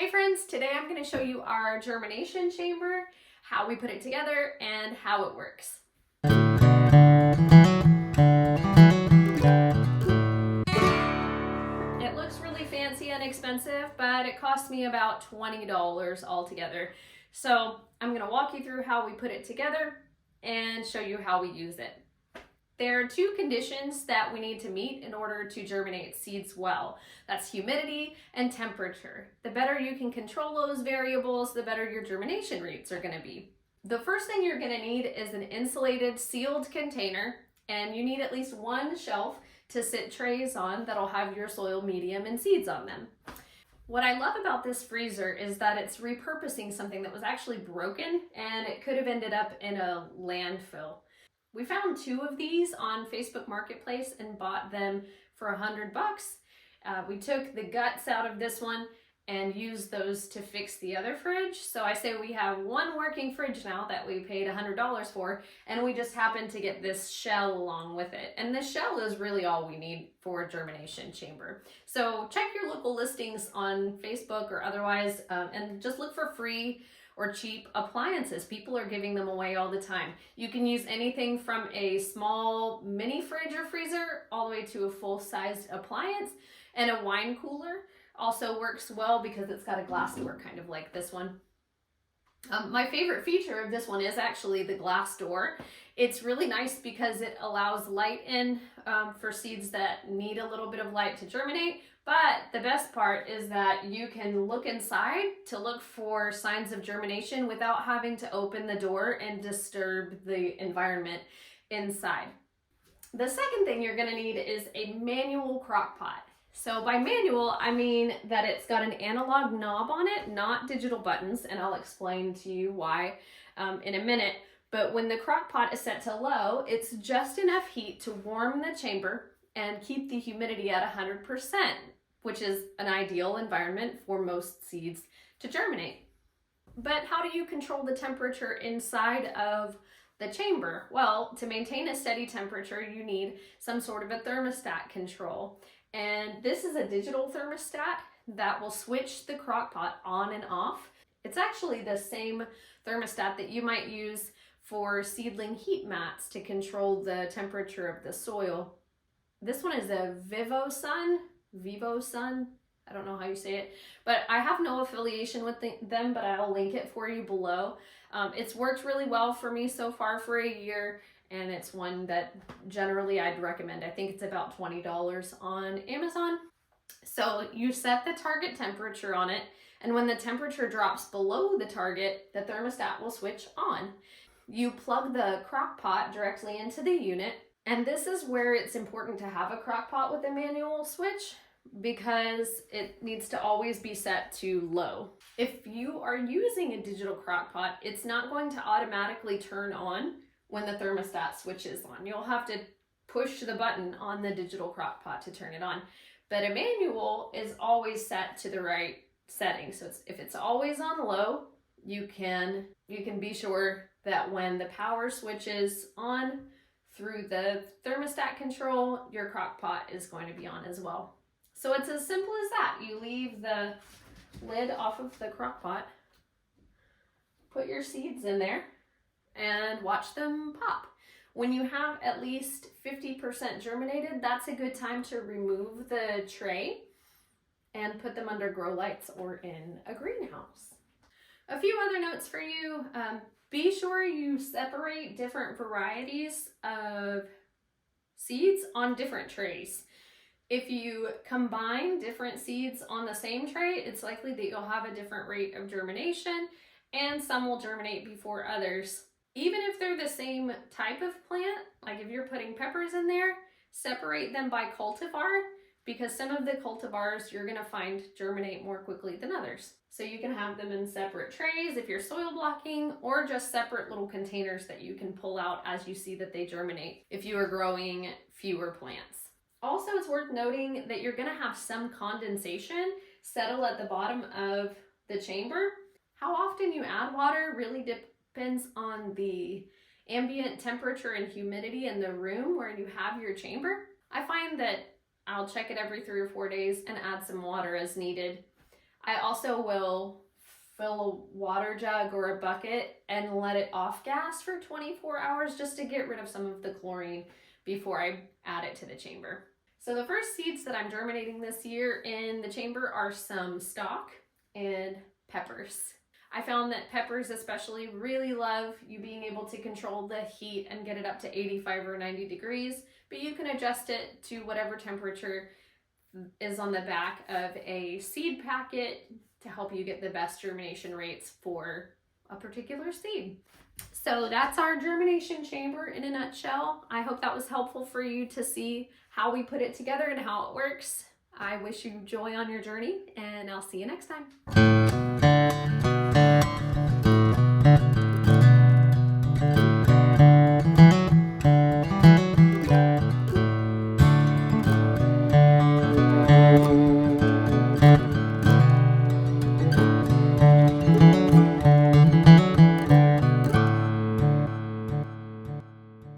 Hey friends, today I'm going to show you our germination chamber, how we put it together, and how it works. It looks really fancy and expensive, but it cost me about $20 altogether. So I'm going to walk you through how we put it together and show you how we use it. There are two conditions that we need to meet in order to germinate seeds well. That's humidity and temperature. The better you can control those variables, the better your germination rates are going to be. The first thing you're going to need is an insulated, sealed container, and you need at least one shelf to sit trays on that'll have your soil medium and seeds on them. What I love about this freezer is that it's repurposing something that was actually broken and it could have ended up in a landfill. We found two of these on Facebook Marketplace and bought them for $100. We took the guts out of this one and used those to fix the other fridge. So I say we have one working fridge now that we paid $100 for, and we just happened to get this shell along with it. And this shell is really all we need for a germination chamber. So check your local listings on Facebook or otherwise, and just look for free or cheap appliances. People are giving them away all the time. You can use anything from a small mini fridge or freezer all the way to a full-sized appliance, and a wine cooler also works well because it's got a glass door kind of like this one. My favorite feature of this one is actually the glass door. It's really nice because it allows light in for seeds that need a little bit of light to germinate. But the best part is that you can look inside to look for signs of germination without having to open the door and disturb the environment inside. The second thing you're going to need is a manual crock pot. So by manual, I mean that it's got an analog knob on it, not digital buttons, and I'll explain to you why in a minute. But when the crock pot is set to low, it's just enough heat to warm the chamber and keep the humidity at 100%, which is an ideal environment for most seeds to germinate. But how do you control the temperature inside of the chamber? Well, to maintain a steady temperature, you need some sort of a thermostat control. And this is a digital thermostat that will switch the crock pot on and off. It's actually the same thermostat that you might use for seedling heat mats to control the temperature of the soil. This one is a Vivo Sun, I don't know how you say it, but I have no affiliation with them, but I'll link it for you below. It's worked really well for me so far for a year, and it's one that generally I'd recommend. I think it's about $20 on Amazon. So you set the target temperature on it, and when the temperature drops below the target, the thermostat will switch on. You plug the crock pot directly into the unit, and this is where it's important to have a crock pot with a manual switch because it needs to always be set to low. If you are using a digital crock pot, it's not going to automatically turn on when the thermostat switches on. You'll have to push the button on the digital crock pot to turn it on. But a manual is always set to the right setting. So if it's always on low, you can be sure that when the power switches on through the thermostat control, your crock pot is going to be on as well. So it's as simple as that. You leave the lid off of the crock pot, put your seeds in there, and watch them pop. When you have at least 50% germinated, that's a good time to remove the tray and put them under grow lights or in a greenhouse. A few other notes for you. Be sure you separate different varieties of seeds on different trays. If you combine different seeds on the same tray, it's likely that you'll have a different rate of germination, and some will germinate before others. Even if they're the same type of plant, like if you're putting peppers in there, separate them by cultivar, because some of the cultivars you're going to find germinate more quickly than others. So you can have them in separate trays if you're soil blocking, or just separate little containers that you can pull out as you see that they germinate if you are growing fewer plants. Also, it's worth noting that you're going to have some condensation settle at the bottom of the chamber. How often you add water really depends on the ambient temperature and humidity in the room where you have your chamber. I find that I'll check it every 3 or 4 days and add some water as needed. I also will fill a water jug or a bucket and let it off gas for 24 hours just to get rid of some of the chlorine before I add it to the chamber. So the first seeds that I'm germinating this year in the chamber are some stock and peppers. I found that peppers especially really love you being able to control the heat and get it up to 85 or 90 degrees, but you can adjust it to whatever temperature is on the back of a seed packet to help you get the best germination rates for a particular seed. So that's our germination chamber in a nutshell. I hope that was helpful for you to see how we put it together and how it works. I wish you joy on your journey, and I'll see you next time.